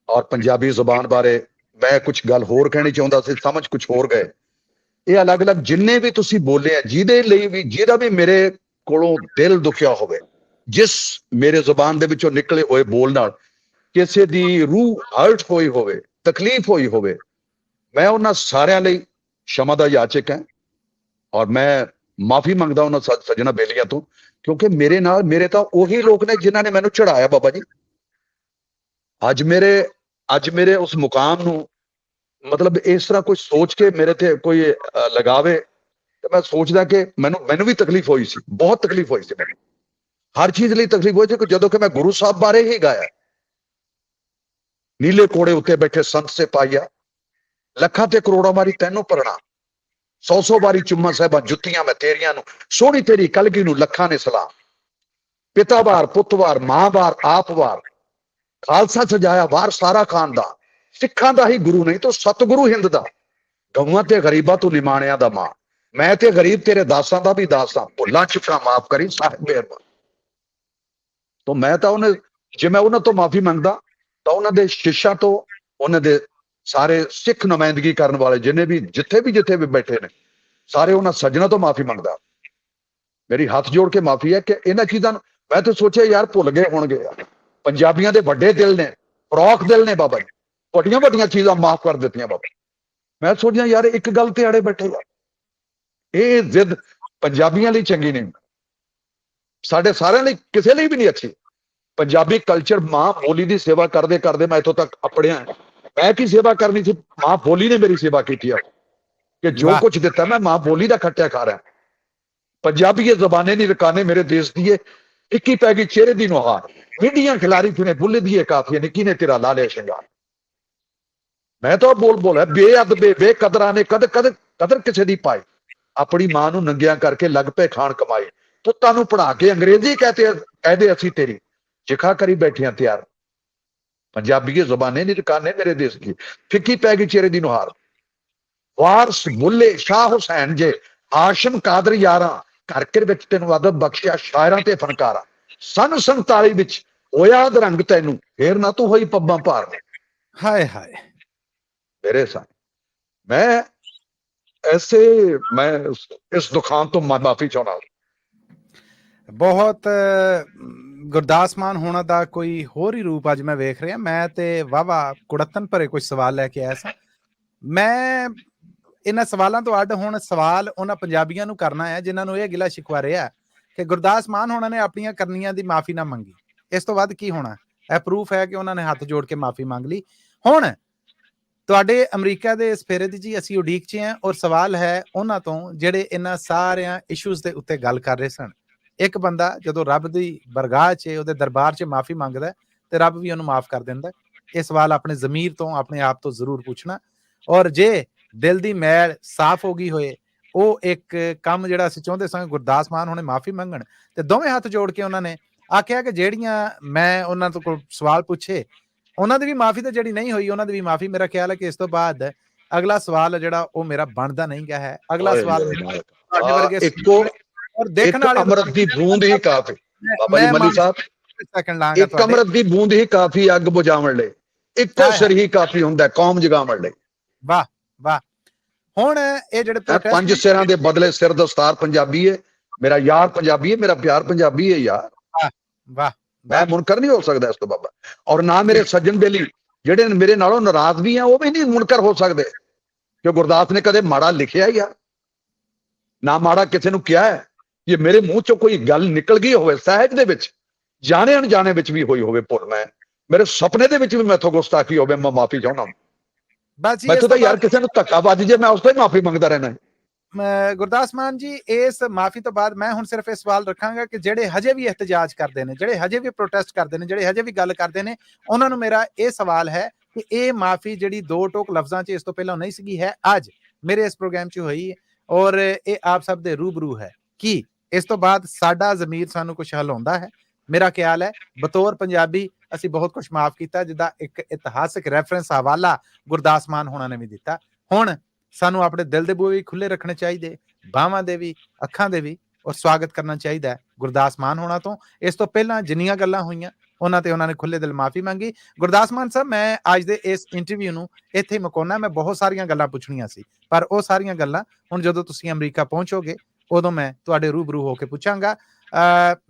ਔਰ ਪੰਜਾਬੀ ਜ਼ੁਬਾਨ ਬਾਰੇ ਮੈਂ ਕੁਝ ਗੱਲ ਹੋਰ ਕਹਿਣੀ ਚਾਹੁੰਦਾ ਸੀ, ਸਮਝ ਕੁਝ ਹੋਰ ਗਏ। ਇਹ ਅਲੱਗ-ਅਲੱਗ ਜਿੰਨੇ ਵੀ ਤੁਸੀਂ ਬੋਲੇ ਆ, ਜਿਹਦੇ ਲਈ ਵੀ, ਜਿਹਦਾ ਵੀ ਮੇਰੇ ਕੋਲੋਂ ਦਿਲ ਦੁਖਿਆ ਹੋਵੇ, ਜਿਸ ਮੇਰੇ ਜ਼ੁਬਾਨ ਦੇ ਵਿੱਚੋਂ ਨਿਕਲੇ ਹੋਏ ਬੋਲ ਨਾਲ ਕਿਸੇ ਦੀ ਰੂਹ ਹਰਟ ਹੋਈ ਹੋਵੇ, ਤਕਲੀਫ ਹੋਈ ਹੋਵੇ, ਮੈਂ ਉਹਨਾਂ ਸਾਰਿਆਂ ਲਈ क्षमा ਦਾ ਯਾਚਕ ਹਾਂ ਔਰ ਮੈਂ ਮਾਫੀ ਮੰਗਦਾ ਉਹਨਾਂ ਸੱਜਣਾ ਬੇਲੀਆਂ ਤੋਂ, ਕਿਉਂਕਿ ਮੇਰੇ ਤਾਂ ਉਹੀ ਲੋਕ ਨੇ ਜਿਨ੍ਹਾਂ ਨੇ ਮੈਨੂੰ ਚੜਾਇਆ ਬਾਬਾ ਜੀ। ਅੱਜ ਮੇਰੇ ਉਸ ਮੁਕਾਮ ਨੂੰ, ਮਤਲਬ ਇਸ ਤਰ੍ਹਾਂ ਕੋਈ ਸੋਚ ਕੇ ਮੇਰੇ ਤੇ ਕੋਈ ਲਗਾਵੇ, ਤੇ ਮੈਂ ਸੋਚਦਾ ਕਿ ਮੈਨੂੰ ਵੀ ਤਕਲੀਫ ਹੋਈ ਸੀ, ਬਹੁਤ ਤਕਲੀਫ ਹੋਈ ਸੀ ਮੈਨੂੰ, ਹਰ ਚੀਜ਼ ਲਈ ਤਕਲੀਫ ਹੋਈ ਸੀ। ਜਦੋਂ ਕਿ ਮੈਂ ਗੁਰੂ ਸਾਹਿਬ ਬਾਰੇ ਹੀ ਗਾਇਆ, ਨੀਲੇ ਕੋੜੇ ਉੱਤੇ ਬੈਠੇ ਸੰਤ ਸਿਪਾਹੀਆ, ਲੱਖਾਂ ਤੇ ਕਰੋੜਾਂ ਵਾਰੀ ਤੈਨੂੰ ਪਰਣਾ, 100 ਵਾਰੀ ਚੁੰਮਾ ਸਾਹਿਬਾਂ ਜੁੱਤੀਆਂ ਮੈਂ ਤੇਰੀਆਂ ਨੂੰ, ਸੋਹਣੀ ਤੇਰੀ ਕਲਗੀ ਨੂੰ ਲੱਖਾਂ ਨੇ ਸਲਾਮ, ਪਿਤਾ ਵਾਰ, ਪੁੱਤ ਵਾਰ, ਮਾਂ ਵਾਰ, ਆਪ ਵਾਰ, ਖਾਲਸਾ ਸਜਾਇਆ ਵਾਰ ਸਾਰਾ ਖਾਨਦਾਨ, ਸਿੱਖਾਂ ਦਾ ਹੀ ਗੁਰੂ ਨਹੀਂ ਤੋ ਸਤਿਗੁਰੂ ਹਿੰਦ ਦਾ, ਗਊਆਂ ਤੇ ਗਰੀਬਾਂ ਤੋਂ ਨਿਮਾਣਿਆਂ ਦਾ ਮਾਂ, ਮੈਂ ਤੇ ਗਰੀਬ ਤੇਰੇ ਦਾਸਾਂ ਦਾ ਵੀ ਦਾਸਾਂ, ਭੁੱਲਾਂ ਚੁੱਕਾਂ ਮਾਫ ਕਰੀ ਸਾਹਿਬ ਮਿਹਰਬਾਨ। ਤਾਂ ਮੈਂ ਤਾਂ ਜੇ ਮੈਂ ਉਹਨਾਂ ਤੋਂ ਮਾਫੀ ਮੰਗਦਾ ਤਾਂ ਉਹਨਾਂ ਦੇ ਸ਼ਿਸ਼ਾਂ ਤੋਂ, ਉਹਨਾਂ ਦੇ ਸਾਰੇ ਸਿੱਖ ਨੁਮਾਇੰਦਗੀ ਕਰਨ ਵਾਲੇ ਜਿੱਥੇ ਵੀ ਬੈਠੇ ਨੇ, ਸਾਰੇ ਉਹਨਾਂ ਸੱਜਣਾ ਤੋਂ ਮਾਫੀ ਮੰਗਦਾ। ਮੇਰੀ ਹੱਥ ਜੋੜ ਕੇ ਮਾਫੀ ਹੈ ਕਿ ਇਹਨਾਂ ਚੀਜ਼ਾਂ ਨੂੰ ਮੈਂ ਤਾਂ ਸੋਚਿਆ ਯਾਰ ਭੁੱਲ ਗਏ ਹੋਣਗੇ। ਪੰਜਾਬੀਆਂ ਦੇ ਵੱਡੇ ਦਿਲ ਨੇ, ਫਰੋਖ ਦਿਲ ਨੇ ਬਾਬਾ ਜੀ, ਵੱਡੀਆਂ ਚੀਜ਼ਾਂ ਮਾਫ ਕਰ ਦਿੱਤੀਆਂ ਬਾਬਾ। ਮੈਂ ਸੋਚਿਆ ਯਾਰ ਇੱਕ ਗੱਲ ਤੇ ਅੜੇ ਬੈਠੇ ਆ, ਇਹ ਜ਼ਿੱਦ ਪੰਜਾਬੀਆਂ ਲਈ ਚੰਗੀ ਨਹੀਂ, ਸਾਡੇ ਸਾਰਿਆਂ ਲਈ, ਕਿਸੇ ਲਈ ਵੀ ਨਹੀਂ ਅੱਛੀ। ਪੰਜਾਬੀ ਕਲਚਰ, ਮਾਂ ਬੋਲੀ ਦੀ ਸੇਵਾ ਕਰਦੇ ਕਰਦੇ ਮੈਂ ਇੱਥੋਂ ਤੱਕ ਅਪੜਿਆ। ਮੈਂ ਕੀ ਸੇਵਾ ਕਰਨੀ ਸੀ, ਮਾਂ ਬੋਲੀ ਨੇ ਮੇਰੀ ਸੇਵਾ ਕੀਤੀ ਆ ਕਿ ਜੋ ਕੁਝ ਦਿੱਤਾ ਮੈਂ ਮਾਂ ਬੋਲੀ ਦਾ ਖੱਟਿਆ ਖਾ ਰਿਹਾ। ਪੰਜਾਬੀ ਇਹ ਜ਼ਬਾਨੇ ਨਹੀਂ ਰਕਾਨੇ ਮੇਰੇ ਦੇਸ਼ ਦੀ, ਇੱਕੀ ਪੈ ਗਈ ਚਿਹਰੇ ਦੀ ਨੁਹਾਰ, ਮਿੱਡੀਆਂ ਖਿਲਾਰੀ ਫਿਰੇ ਬੁੱਲੇ ਦੀਏ ਕਾਫੀਆਂ ਨੇ, ਕਿਨੇ ਤੇਰਾ ਲਾ ਲਿਆ ਸ਼ਿੰਗਾਰ। ਮੈਂ ਤਾਂ ਬੋਲ ਬੇਅਦਬੇ ਬੇਕਦਰਾਂ ਨੇ ਕਦਰ ਕਿਸੇ ਦੀ ਪਾਈ, ਆਪਣੀ ਮਾਂ ਨੂੰ ਨੰਗਿਆਂ ਕਰਕੇ ਲੱਗ ਪਏ ਖਾਣ ਕਮਾਈ, ਪੁੱਤਾਂ ਨੂੰ ਪੜ੍ਹਾ ਕੇ ਅੰਗਰੇਜ਼ੀ ਕਹਦੇ ਅਸੀਂ ਤੇਰੀ ਜਿਖਾ ਕਰੀ ਬੈਠਿਆਂ ਤਿਆਰ, ਪੰਜਾਬੀਏ ਜ਼ੁਬਾਨੇ ਨਹੀਂ ਰਕਾਨੇ ਮੇਰੇ ਦੇਸ਼ ਕੀ, ਫਿੱਕੀ ਪੈ ਗਈ ਚਿਹਰੇ ਦੀ ਨੁਹਾਰ, ਵਾਰਸ ਬੁੱਲੇ ਸ਼ਾਹ ਹੁਸੈਨ ਜੇ ਆਸ਼ਮ ਕਾਦਰ ਯਾਰਾਂ, ਘਰ ਘਰ ਵਿੱਚ ਤੈਨੂੰ ਅਦਬ ਬਖਸ਼ਿਆ ਸ਼ਾਇਰਾਂ ਤੇ ਫਨਕਾਰਾਂ, ਸਨ 47 ਵਿੱਚ ਹੋਇਆ ਅਧਰੰਗ ਤੈਨੂੰ, ਫੇਰ ਨਾ ਤੂੰ ਹੋਈ ਪੱਬਾਂ ਭਾਰ। ਹਾਏ ਹਾਏ ਮੇਰੇ ਸਾਹ ਮੈਂ ਮੈਂ ਇਸ ਦੁਕਾਨ ਤੋਂ ਮਾਫੀ ਚਾਹੁੰਦਾ। ਬਹੁਤ ਗੁਰਦਾਸ ਮਾਨ ਹੋਣਾ ਦਾ ਕੋਈ ਹੋਰ ਹੀ ਰੂਪ ਅੱਜ ਮੈਂ ਵੇਖ ਰਿਹਾ। ਮੈਂ ਤੇ ਵਾਵਾ ਕੁੜੱਤਨ ਭਰੇ ਕੁਝ ਸਵਾਲ ਲੈ ਕੇ ਆਇਆ ਸਾਂ। ਮੈਂ ਇਹਨਾਂ ਸਵਾਲਾਂ ਤੋਂ ਅੱਡ ਹੁਣ ਸਵਾਲ ਉਹਨਾਂ ਪੰਜਾਬੀਆਂ ਨੂੰ ਕਰਨਾ ਹੈ ਜਿਨ੍ਹਾਂ ਨੂੰ ਇਹ ਗਿਲਾ ਸ਼ਿਕਵਾ ਰਿਹਾ ਕਿ ਗੁਰਦਾਸ ਮਾਨ ਹੋਣਾ ਨੇ ਆਪਣੀਆਂ ਕਰਨੀਆਂ ਦੀ ਮਾਫੀ ਨਾ ਮੰਗੀ। ਇਸ ਤੋਂ ਵੱਧ ਕੀ ਹੋਣਾ? ਇਹ ਪ੍ਰੂਫ ਹੈ ਕਿ ਉਹਨਾਂ ਨੇ ਹੱਥ ਜੋੜ ਕੇ ਮਾਫੀ ਮੰਗ ਲਈ। ਹੁਣ ਤੁਹਾਡੇ ਅਮਰੀਕਾ ਦੇ ਇਸ ਫੇਰੇ ਦੀ ਜੀ ਅਸੀਂ ਉਡੀਕ 'ਚ ਹਾਂ, ਔਰ ਸਵਾਲ ਹੈ ਉਹਨਾਂ ਤੋਂ ਜਿਹੜੇ ਇਹਨਾਂ ਸਾਰਿਆਂ ਇਸ਼ੂਜ਼ ਦੇ ਉੱਤੇ ਗੱਲ ਕਰ ਰਹੇ ਸਨ। ਇੱਕ ਬੰਦਾ ਜਦੋਂ ਰੱਬ ਦੀ ਬਰਗਾਹ 'ਚ ਉਹਦੇ ਦਰਬਾਰ 'ਚ ਮਾਫੀ ਮੰਗਦਾ ਤੇ ਰੱਬ ਵੀ ਉਹਨੂੰ ਮਾਫ ਕਰ ਦਿੰਦਾ। ਇਹ ਸਵਾਲ ਆਪਣੇ ਜ਼ਮੀਰ ਤੋਂ ਆਪਣੇ ਆਪ ਤੋਂ ਜ਼ਰੂਰ ਪੁੱਛਣਾ, ਔਰ ਜੇ ਦਿਲ ਦੀ ਮੈਲ ਸਾਫ਼ ਹੋ ਗਈ ਹੋਏ, ਉਹ ਇੱਕ ਕੰਮ ਜਿਹੜਾ ਅਸੀਂ ਚਾਹੁੰਦੇ ਸਾਂ ਗੁਰਦਾਸ ਮਾਨ ਹੁਣੇ ਮਾਫੀ ਮੰਗਣ, ਤੇ ਦੋਵੇਂ ਹੱਥ ਜੋੜ ਕੇ ਉਹਨਾਂ ਨੇ ਆਖਿਆ ਕਿ ਜਿਹੜੀਆਂ ਮੈਂ ਉਹਨਾਂ ਤੋਂ ਕੋਲ ਸਵਾਲ ਪੁੱਛੇ ਉਹਨਾਂ ਦੀ ਵੀ ਮਾਫੀ ਤੇ ਜਿਹੜੀ ਨਹੀਂ ਹੋਈ ਉਹਨਾਂ ਦੀ ਵੀ ਮਾਫੀ। ਮੇਰਾ ਖਿਆਲ ਹੈ ਕਿ ਇਸ ਤੋਂ ਬਾਅਦ ਅਗਲਾ ਸਵਾਲ ਜਿਹੜਾ ਉਹ ਮੇਰਾ ਬਣਦਾ ਨਹੀਂ ਗਿਆ ਹੈ। ਅਗਲਾ ਸਵਾਲ ਤੁਹਾਡੇ ਵਰਗੇ ਔਰ ਦੇਖਣ ਵਾਲੇ ਅੰਮ੍ਰਿਤ ਦੀ ਬੂੰਦ ਹੀ ਕਾਫੀ, ਬਾਬਾ ਜੀ ਮੱਲੀ ਸਾਹਿਬ ਸੈਕਿੰਡ ਲਾਂਗਾ, ਇੱਕ ਅੰਮ੍ਰਿਤ ਦੀ ਬੂੰਦ ਹੀ ਕਾਫੀ ਅੱਗ ਬੁਝਾਉਣ ਲਈ, ਇੱਕੋ ਸਿਰ ਹੀ ਕਾਫੀ ਹੁੰਦਾ ਕੌਮ ਜਗਾਉਣ ਲਈ। ਵਾਹ ਵਾਹ। ਹੁਣ ਇਹ ਜਿਹੜੇ ਪੰਜ ਸਿਰਾਂ ਦੇ ਬਦਲੇ ਸਿਰ ਦਸਤਾਰ ਪੰਜਾਬੀ ਹੈ, ਮੇਰਾ ਯਾਰ ਪੰਜਾਬੀ ਹੈ, ਮੇਰਾ ਪਿਆਰ ਪੰਜਾਬੀ ਹੈ ਯਾਰ। ਵਾਹ ਮੈਂ ਮੁਨਕਰ ਨਹੀਂ ਹੋ ਸਕਦਾ ਇਸ ਤੋਂ ਬਾਬਾ, ਔਰ ਨਾ ਮੇਰੇ ਸੱਜਣ ਬੇਲੀ ਜਿਹੜੇ ਮੇਰੇ ਨਾਲੋਂ ਨਾਰਾਜ਼ ਵੀ ਆ ਉਹ ਵੀ ਨਹੀਂ ਮੁਨਕਰ ਹੋ ਸਕਦੇ, ਕਿ ਗੁਰਦਾਸ ਨੇ ਕਦੇ ਮਾੜਾ ਲਿਖਿਆ ਯਾਰ, ਨਾ ਮਾੜਾ ਕਿਸੇ ਨੂੰ ਕਿਹਾ ਹੈ। ਜੇ ਮੇਰੇ ਮੂੰਹ ਚੋਂ ਕੋਈ ਗੱਲ ਨਿਕਲ ਗਈ ਹੋਵੇ ਸਹਿਜ ਦੇ ਵਿੱਚ, ਜਾਣੇ ਅਣਜਾਣੇ ਵਿੱਚ ਵੀ ਹੋਈ ਹੋਵੇ ਭੁੱਲ, ਮੈਂ ਮੇਰੇ ਸੁਪਨੇ ਦੇ ਵਿੱਚ ਵੀ ਮੈਥੋਂ ਗੁਸਤਾਖੀ ਹੋਵੇ, ਮੈਂ ਮਾਫੀ ਚਾਹੁੰਦਾ। ਮੈਥੋਂ ਤਾਂ ਯਾਰ ਕਿਸੇ ਨੂੰ ਧੱਕਾ ਵੱਜ ਜੇ ਮੈਂ ਉਸ ਤੋਂ ਹੀ ਮਾਫੀ ਮੰਗਦਾ ਰਹਿਣਾ। ਗੁਰਦਾਸ ਮਾਨ ਜੀ, ਇਸ ਮਾਫੀ ਤੋਂ ਬਾਅਦ ਮੈਂ ਹੁਣ ਸਿਰਫ ਇਹ ਸਵਾਲ ਰੱਖਾਂਗਾ ਕਿ ਜਿਹੜੇ ਹਜੇ ਵੀ ਇhtਜਾਜ ਕਰਦੇ ਨੇ, ਜਿਹੜੇ ਹਜੇ ਵੀ ਪ੍ਰੋਟੈਸਟ ਕਰਦੇ ਨੇ, ਜਿਹੜੇ ਹਜੇ ਵੀ ਗੱਲ ਕਰਦੇ ਨੇ, ਉਹਨਾਂ ਨੂੰ ਮੇਰਾ ਇਹ ਸਵਾਲ ਹੈ ਕਿ ਇਹ ਮਾਫੀ ਜਿਹੜੀ ਦੋ ਟੋਕ ਲਫ਼ਜ਼ਾਂ 'ਚ ਇਸ ਤੋਂ ਪਹਿਲਾਂ ਨਹੀਂ ਸੀਗੀ, ਹੈ ਅੱਜ ਮੇਰੇ ਇਸ ਪ੍ਰੋਗਰਾਮ 'ਚ ਹੋਈ ਹੈ, ਔਰ ਇਹ ਆਪ ਸਭ ਦੇ ਰੂਬਰੂ ਹੈ। ਕੀ ਇਸ ਤੋਂ ਬਾਅਦ ਸਾਡਾ ਜ਼ਮੀਰ ਸਾਨੂੰ ਕੁਝ ਹਲਾਉਂਦਾ ਹੈ? ਮੇਰਾ ਖਿਆਲ ਹੈ ਬਤੌਰ ਪੰਜਾਬੀ ਅਸੀਂ ਬਹੁਤ ਕੁਝ ਮਾਫ ਕੀਤਾ, ਜਿੱਦਾਂ ਇੱਕ ਇਤਿਹਾਸਕ ਰੈਫਰੈਂਸ ਹਵਾਲਾ ਗੁਰਦਾਸ ਮਾਨ ਹੋਣਾ ਨੇ ਵੀ ਦਿੱਤਾ। ਹੁਣ ਸਾਨੂੰ ਆਪਣੇ ਦਿਲ ਦੇ ਬੂਹੇ ਵੀ ਖੁੱਲੇ ਰੱਖਣੇ ਚਾਹੀਦੇ, ਬਾਹਾਂ ਦੇ ਵੀ, ਅੱਖਾਂ ਦੇ ਵੀ, ਔਰ ਸਵਾਗਤ ਕਰਨਾ ਚਾਹੀਦਾ ਗੁਰਦਾਸ ਮਾਨ ਹੋਣਾ ਤੋਂ। ਇਸ ਤੋਂ ਪਹਿਲਾਂ ਜਿੰਨੀਆਂ ਗੱਲਾਂ ਹੋਈਆਂ ਉਹਨਾਂ ਤੇ ਉਹਨਾਂ ਨੇ ਖੁੱਲੇ ਦਿਲ ਮਾਫੀ ਮੰਗੀ। ਗੁਰਦਾਸ ਮਾਨ ਸਾਹਿਬ, ਮੈਂ ਅੱਜ ਦੇ ਇਸ ਇੰਟਰਵਿਊ ਨੂੰ ਇੱਥੇ ਮੁਕਾਉਣਾ। ਮੈਂ ਬਹੁਤ ਸਾਰੀਆਂ ਗੱਲਾਂ ਪੁੱਛਣੀਆਂ ਸੀ, ਪਰ ਉਹ ਸਾਰੀਆਂ ਗੱਲਾਂ ਹੁਣ ਜਦੋਂ ਤੁਸੀਂ ਅਮਰੀਕਾ ਪਹੁੰਚੋਗੇ ਉਦੋਂ ਮੈਂ ਤੁਹਾਡੇ ਰੂਬਰੂ ਹੋ ਕੇ ਪੁੱਛਾਂਗਾ।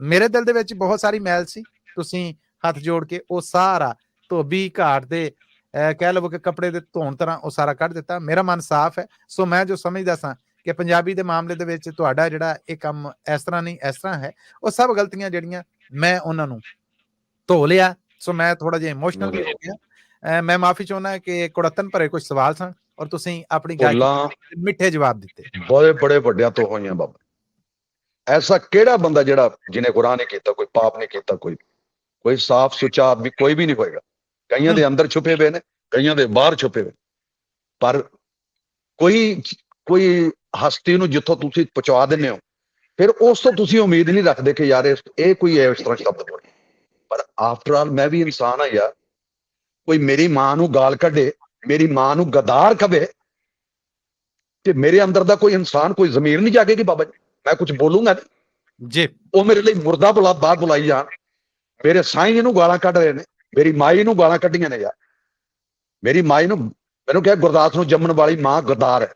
ਮੇਰੇ ਦਿਲ ਦੇ ਵਿੱਚ ਬਹੁਤ ਸਾਰੀ ਮੈਲ ਸੀ, ਤੁਸੀਂ ਹੱਥ ਜੋੜ ਕੇ ਉਹ ਸਾਰਾ ਧੋਬੀ ਘਾਟ ਦੇ ਕਹਿ ਲਵੋ ਕਿ ਕੱਪੜੇ ਦੇ ਧੋਣ ਤਰ੍ਹਾਂ ਉਹ ਸਾਰਾ ਕੱਢ ਦਿੱਤਾ। ਮੇਰਾ ਮਨ ਸਾਫ਼ ਹੈ। ਸੋ ਮੈਂ ਜੋ ਸਮਝਦਾ ਸਾਂ ਕਿ ਪੰਜਾਬੀ ਦੇ ਮਾਮਲੇ ਦੇ ਵਿੱਚ ਤੁਹਾਡਾ ਜਿਹੜਾ ਇਹ ਕੰਮ ਇਸ ਤਰ੍ਹਾਂ ਨਹੀਂ ਇਸ ਤਰ੍ਹਾਂ ਹੈ, ਉਹ ਸਭ ਗਲਤੀਆਂ ਜਿਹੜੀਆਂ ਮੈਂ ਉਹਨਾਂ ਨੂੰ ਧੋ ਲਿਆ। ਸੋ ਮੈਂ ਥੋੜਾ ਜਿਹਾ ਇਮੋਸ਼ਨਲ ਵੀ ਹੋ ਗਿਆ। ਮੈਂ ਮਾਫੀ ਚਾਹੁੰਦਾ ਕਿ ਕੁੜੱਤਨ ਭਰੇ ਕੁਝ ਸਵਾਲ ਸਨ ਔਰ ਤੁਸੀਂ ਆਪਣੀ ਮਿੱਠੇ ਜਵਾਬ ਦਿੱਤੇ। ਬੜੇ ਬੜੇ ਵੱਡਿਆਂ ਤੋਂ ਹੋਈਆਂ ਬਾਬਾ। ਐਸਾ ਕਿਹੜਾ ਬੰਦਾ ਜਿਹੜਾ ਜਿਹਨੇ ਗੁਨਾਹ ਨਹੀਂ ਕੀਤਾ, ਕੋਈ ਪਾਪ ਨਹੀਂ ਕੀਤਾ, ਕੋਈ ਸਾਫ਼ ਸੁੱਚਾ ਆਦਮੀ ਕੋਈ ਵੀ ਨਹੀਂ ਹੋਏਗਾ। ਕਈਆਂ ਦੇ ਅੰਦਰ ਛੁਪੇ ਹੋਏ ਨੇ, ਕਈਆਂ ਦੇ ਬਾਹਰ ਛੁਪੇ ਹੋਏ, ਪਰ ਕੋਈ ਹਸਤੀ ਨੂੰ ਜਿੱਥੋਂ ਤੁਸੀਂ ਪਹੁੰਚਾ ਦਿੰਦੇ ਹੋ, ਫਿਰ ਉਸ ਤੋਂ ਤੁਸੀਂ ਉਮੀਦ ਨਹੀਂ ਰੱਖਦੇ ਕਿ ਯਾਰ ਇਹ ਕੋਈ ਇਸ ਤਰ੍ਹਾਂ ਸ਼ਬਦ ਬੋਲੇ। ਪਰ ਆਫਟਰ ਆਲ ਮੈਂ ਵੀ ਇਨਸਾਨ ਆ ਯਾਰ। ਕੋਈ ਮੇਰੀ ਮਾਂ ਨੂੰ ਗਾਲ ਕੱਢੇ, ਮੇਰੀ ਮਾਂ ਨੂੰ ਗਦਾਰ ਕਵੇ, ਤੇ ਮੇਰੇ ਅੰਦਰ ਦਾ ਕੋਈ ਇਨਸਾਨ, ਕੋਈ ਜ਼ਮੀਰ ਨਹੀਂ ਜਾਗੇਗੀ ਬਾਬਾ ਜੀ, ਮੈਂ ਕੁਝ ਬੋਲੂੰਗਾ ਜੀ। ਉਹ ਮੇਰੇ ਲਈ ਮੁਰਦਾ ਬਾਹਰ ਬੁਲਾਈ ਜਾਣ। ਮੇਰੇ ਸਾਈਂ ਇਹਨੂੰ ਗਾਲਾਂ ਕੱਢ ਰਹੇ ਨੇ, ਮੇਰੀ ਮਾਈ ਨੂੰ ਗਾਲਾਂ ਕੱਢੀਆਂ ਨੇ ਯਾਰ। ਮੇਰੀ ਮਾਈ ਨੂੰ ਮੈਨੂੰ ਕਿਹਾ ਗੁਰਦਾਸ ਨੂੰ ਜੰਮਣ ਵਾਲੀ ਮਾਂ ਗਦਾਰ ਹੈ।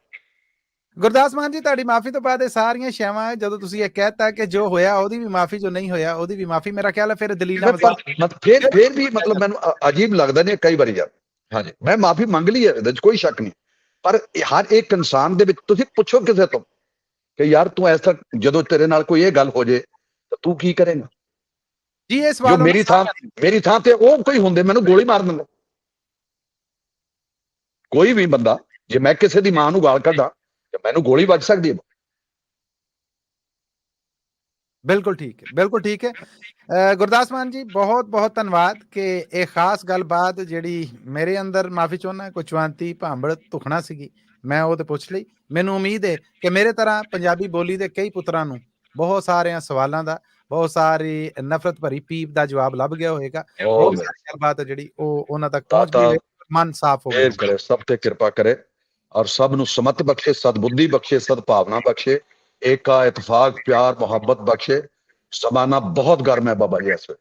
ਗੁਰਦਾਸ ਮਾਨ ਜੀ, ਤੁਹਾਡੀ ਮਾਫੀ ਤੋਂ ਬਾਅਦ ਇਹ ਸਾਰੀਆਂ ਸ਼ੈਵਾਂ ਜਦੋਂ ਤੁਸੀਂ ਇਹ ਕਹਿਤਾ ਕਿ ਜੋ ਹੋਇਆ ਉਹਦੀ ਵੀ ਮਾਫੀ, ਜੋ ਨਹੀਂ ਹੋਇਆ ਉਹਦੀ ਵੀ ਮਾਫੀ, ਮੇਰਾ ਖਿਆਲ ਹੈ ਫਿਰ ਦਲੀਲਾਂ ਫਿਰ ਵੀ ਮਤਲਬ ਮੈਨੂੰ ਅਜੀਬ ਲੱਗਦਾ ਨੇ ਕਈ ਵਾਰੀ ਯਾਰ। ਹਾਂਜੀ, ਮੈਂ ਮਾਫੀ ਮੰਗ ਲਈ ਹੈ, ਇਹਦੇ ਚ ਕੋਈ ਸ਼ੱਕ ਨਹੀਂ, ਪਰ ਹਰ ਇੱਕ ਇਨਸਾਨ ਦੇ ਵਿੱਚ ਤੁਸੀਂ ਪੁੱਛੋ ਕਿਸੇ ਤੋਂ ਕਿ ਯਾਰ ਤੂੰ ਐਸਾ, ਜਦੋਂ ਤੇਰੇ ਨਾਲ ਕੋਈ ਇਹ ਗੱਲ ਹੋ ਜੇ ਤਾਂ ਤੂੰ ਕੀ ਕਰੇਗਾ ਜੀ? ਇਹ ਸਵਾਲ ਮੇਰੀ ਥਾਂ ਤੇ ਉਹ ਕੋਈ ਹੁੰਦੇ ਮੈਨੂੰ ਗੋਲੀ ਮਾਰ ਦਿੰਦਾ। ਕੋਈ ਵੀ ਬੰਦਾ, ਜੇ ਮੈਂ ਕਿਸੇ ਦੀ ਮਾਂ ਨੂੰ ਗਾਲ ਕੱਢਾਂ ਤੇ ਮੈਨੂੰ ਗੋਲੀ ਵੱਜ ਸਕਦੀ ਹੈ। ਬਿਲਕੁਲ ਠੀਕ ਹੈ, ਬਿਲਕੁਲ ਠੀਕ ਹੈ। ਗੁਰਦਾਸ ਮਾਨ ਜੀ, ਬਹੁਤ ਬਹੁਤ ਧੰਨਵਾਦ ਕਿ ਇਹ ਖਾਸ ਗੱਲਬਾਤ ਜਿਹੜੀ ਮੇਰੇ ਅੰਦਰ, ਮਾਫੀ ਚਾਹੁੰਦਾ, ਕੋਈ ਚੁਆਂਤੀ ਭਾਂਬੜ ਧੁਖਣਾ ਸੀਗੀ, ਮੈਂ ਉਹ ਤੇ ਪੁੱਛ ਲਈ। ਮੈਨੂੰ ਉਮੀਦ ਹੈ ਕਿ ਮੇਰੇ ਤਰ੍ਹਾਂ ਪੰਜਾਬੀ ਬੋਲੀ ਦੇ ਕਈ ਪੁੱਤਰਾਂ ਨੂੰ ਬਹੁਤ ਸਾਰਿਆਂ ਸਵਾਲਾਂ ਦਾ, ਬਹੁਤ ਸਾਰੀ ਨਫ਼ਰਤ ਭਰੀ ਪੀਪ ਦਾ ਜਵਾਬ ਲੱਭ ਗਿਆ ਹੋਏਗਾ। ਬਹੁਤ ਸਾਰੀ ਗੱਲਬਾਤ ਜਿਹੜੀ ਉਹ ਉਹਨਾਂ ਤੱਕ ਪਹੁੰਚ ਗਈ ਹੋਵੇ, ਮਨ ਸਾਫ਼ ਹੋ ਗਿਆ। करे सब पे कृपा करे और सब नु समत बख्शे, सदबुद्धि बख्शे, सद्भावना बख्शे, एका इतफाक प्यार मोहब्बत बख्शे। जमाना बहुत गर्म है बाबा जी, इस वे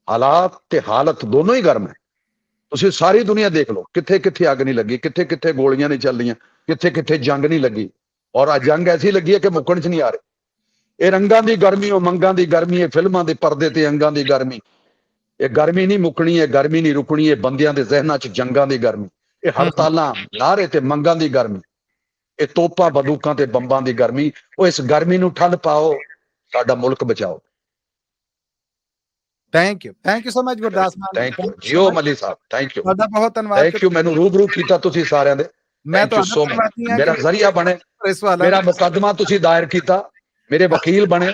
हालात ते हालत दोनों ही गर्म है। ਤੁਸੀਂ ਸਾਰੀ ਦੁਨੀਆ ਦੇਖ ਲਓ, ਕਿੱਥੇ ਕਿੱਥੇ ਅੱਗ ਨਹੀਂ ਲੱਗੀ, ਕਿੱਥੇ ਕਿੱਥੇ ਗੋਲੀਆਂ ਨਹੀਂ ਚੱਲੀਆਂ, ਕਿੱਥੇ ਕਿੱਥੇ ਜੰਗ ਨਹੀਂ ਲੱਗੀ। ਔਰ ਆ ਜੰਗ ਐਸੀ ਲੱਗੀ ਹੈ ਕਿ ਮੁੱਕਣ 'ਚ ਨਹੀਂ ਆ ਰਹੀ। ਇਹ ਰੰਗਾਂ ਦੀ ਗਰਮੀ, ਉਮੰਗਾਂ ਦੀ ਗਰਮੀ, ਇਹ ਫਿਲਮਾਂ ਦੇ ਪਰਦੇ ਤੇ ਅੰਗਾਂ ਦੀ ਗਰਮੀ, ਇਹ ਗਰਮੀ ਨਹੀਂ ਮੁੱਕਣੀ, ਇਹ ਗਰਮੀ ਨਹੀਂ ਰੁਕਣੀ। ਇਹ ਬੰਦਿਆਂ ਦੇ ਜ਼ਿਹਨਾਂ 'ਚ ਜੰਗਾਂ ਦੀ ਗਰਮੀ, ਇਹ ਹੜਤਾਲਾਂ, ਨਾਅਰੇ ਤੇ ਮੰਗਾਂ ਦੀ ਗਰਮੀ, ਇਹ ਤੋਪਾਂ ਬੰਦੂਕਾਂ ਤੇ ਬੰਬਾਂ ਦੀ ਗਰਮੀ। ਉਹ ਇਸ ਗਰਮੀ ਨੂੰ ਠੰਡ ਪਾਓ, ਸਾਡਾ ਮੁਲਕ ਬਚਾਓ। Thank you so much Gurdas Maan. Thank you ਜੀਓ ਮਲੀ ਸਾਹਿਬ, ਥੈਂਕ ਯੂ, ਤੁਹਾਡਾ ਬਹੁਤ ਧੰਨਵਾਦ। ਥੈਂਕ ਯੂ, ਮੈਨੂੰ ਰੂਬਰੂ ਕੀਤਾ ਤੁਸੀਂ ਸਾਰਿਆਂ ਦੇ। ਮੈਂ ਸੋ ਮੇਰਾ ਜ਼ਰੀਆ ਬਣੇ, ਮੇਰਾ ਮੁਕੱਦਮਾ ਤੁਸੀਂ ਦਾਇਰ ਕੀਤਾ, ਮੇਰੇ ਵਕੀਲ ਬਣੇ।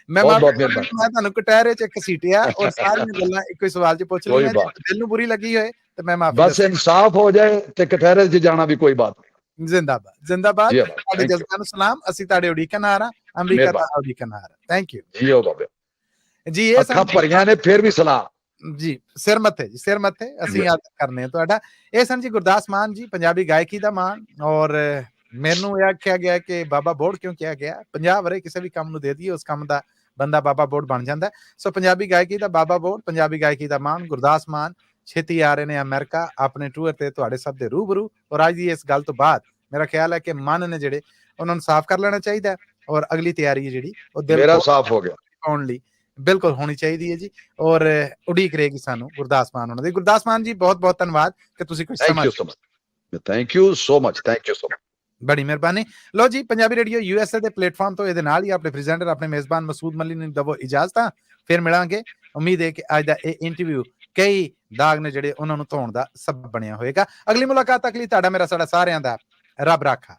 ਮੈਂ ਤੁਹਾਨੂੰ ਕਟਹਿਰੇ 'ਚ ਘਸੀਟਿਆ ਔਰ ਸਾਰੀਆਂ ਗੱਲਾਂ ਇੱਕੋ ਹੀ ਸਵਾਲ 'ਚ ਪੁੱਛ ਲਈਆਂ। ਦਿਲ ਨੂੰ ਬੁਰੀ ਲੱਗੀ ਹੋਏ ਤੇ ਮੈਂ ਮਾਫੀ, ਬਸ ਇਨਸਾਫ ਹੋ ਜਾਏ ਤੇ ਕਟਹਿਰੇ 'ਚ ਜਾਣਾ ਵੀ ਕੋਈ ਬਾਤ ਨਹੀਂ। ਜ਼ਿੰਦਾਬਾਦ, ਜ਼ਿੰਦਾਬਾਦ। ਤੁਹਾਡੇ ਜਜ਼ਬਾਂ ਨੂੰ ਸਲਾਮ। ਅਸੀਂ ਤੁਹਾਡੇ ਉਡੀਕਣ ਆ ਰਹਾ, ਅਮਰੀਕਾ ਦਾ ਉਡੀਕਣ ਆ ਰਹਾ। ਥੈਂਕ ਯੂ ਜੀਓ ਬਾਬੇ ਜੀ। ਇਹ ਅੱਖਾਂ ਭਰੀਆਂ ਨੇ ਫਿਰ ਵੀ ਸਲਾਮ ਜੀ, ਸਿਰ ਮੱਥੇ ਜੀ, ਸਿਰ ਮੱਥੇ। ਅਸੀਂ ਯਾਦ ਕਰਨੇ ਆ ਤੁਹਾਡਾ। ਇਹ ਸਨ ਜੀ ਗੁਰਦਾਸ ਮਾਨ ਜੀ, ਪੰਜਾਬੀ ਗਾਇਕੀ ਦਾ ਮਾਨ। ਔਰ ਮੈਨੂੰ ਇਹ ਆਖਿਆ ਗਿਆ ਕਿ ਬਾਬਾ ਬੋੜ ਕਿਉਂ ਕਿਹਾ ਗਿਆ? 50 ਵਰੇ ਕਿਸੇ ਵੀ ਕੰਮ ਨੂੰ ਦੇ ਦਈਏ, ਉਸ ਕੰਮ ਦਾ ਬੰਦਾ ਬਾਬਾ ਬੋੜ ਬਣ ਜਾਂਦਾ। ਸੋ ਪੰਜਾਬੀ ਗਾਇਕੀ ਦਾ ਬਾਬਾ ਬੋੜ, ਪੰਜਾਬੀ ਗਾਇਕੀ ਦਾ ਮਾਨ ਗੁਰਦਾਸ ਮਾਨ ਛੇਤੀ ਆ ਰਹੇ ਨੇ ਅਮਰੀਕਾ ਆਪਣੇ ਟੂਰ ਤੇ ਤੁਹਾਡੇ ਸਭ ਦੇ ਰੂਬਰੂ। ਔਰ ਅੱਜ ਦੀ ਇਸ ਗੱਲ ਤੋਂ ਬਾਅਦ ਮੇਰਾ ਖਿਆਲ ਹੈ ਕਿ ਮਨ ਨੇ ਜਿਹੜੇ ਉਹਨਾਂ ਨੂੰ ਸਾਫ਼ ਕਰ ਲੈਣਾ ਚਾਹੀਦਾ ਔਰ ਅਗਲੀ ਤਿਆਰੀ ਜਿਹੜੀ ਉਹ ਦਿਲ ਮੇਰਾ ਸਾਫ਼ ਹੋ ਗਿਆ ਪਾਉਣ ਲਈ ਬਿਲਕੁਲ ਹੋਣੀ ਚਾਹੀਦੀ ਹੈ ਜੀ। ਔਰ ਉਡੀਕ ਰਹੇਗੀ ਸਾਨੂੰ ਗੁਰਦਾਸ ਮਾਨ ਉਹਨਾਂ ਦੀ। ਗੁਰਦਾਸ ਮਾਨ ਜੀ, ਬਹੁਤ ਬਹੁਤ ਧੰਨਵਾਦ ਕਿ ਤੁਸੀਂ ਕੁਝ ਸਮਾਂ, thank you so much, thank you so much, ਬੜੀ ਮਿਹਰਬਾਨੀ। ਲੋ ਜੀ, ਪੰਜਾਬੀ ਰੇਡੀਓ USA ਦੇ ਪਲੇਟਫਾਰਮ ਤੋਂ ਇਹਦੇ ਨਾਲ ਹੀ ਆਪਣੇ ਪ੍ਰੈਜ਼ੈਂਟਰ, ਆਪਣੇ ਮੇਜ਼ਬਾਨ ਮਸੂਦ ਮੱਲੀ ਨੂੰ ਦਵੋ ਇਜਾਜ਼ਤਾਂ। ਫਿਰ ਮਿਲਾਂਗੇ। ਉਮੀਦ ਹੈ ਕਿ ਅੱਜ ਦਾ ਇਹ ਇੰਟਰਵਿਊ ਕਈ ਦਾਗ ਨੇ ਜਿਹੜੇ ਉਹਨਾਂ ਨੂੰ ਧੋਣ ਦਾ ਸਬਬ ਬਣਿਆ ਹੋਵੇਗਾ। ਅਗਲੀ ਮੁਲਾਕਾਤ ਤੱਕ ਲਈ ਤੁਹਾਡਾ ਮੇਰਾ ਸਾਡਾ ਸਾਰਿਆਂ ਦਾ ਰੱਬ ਰਾਖਾ।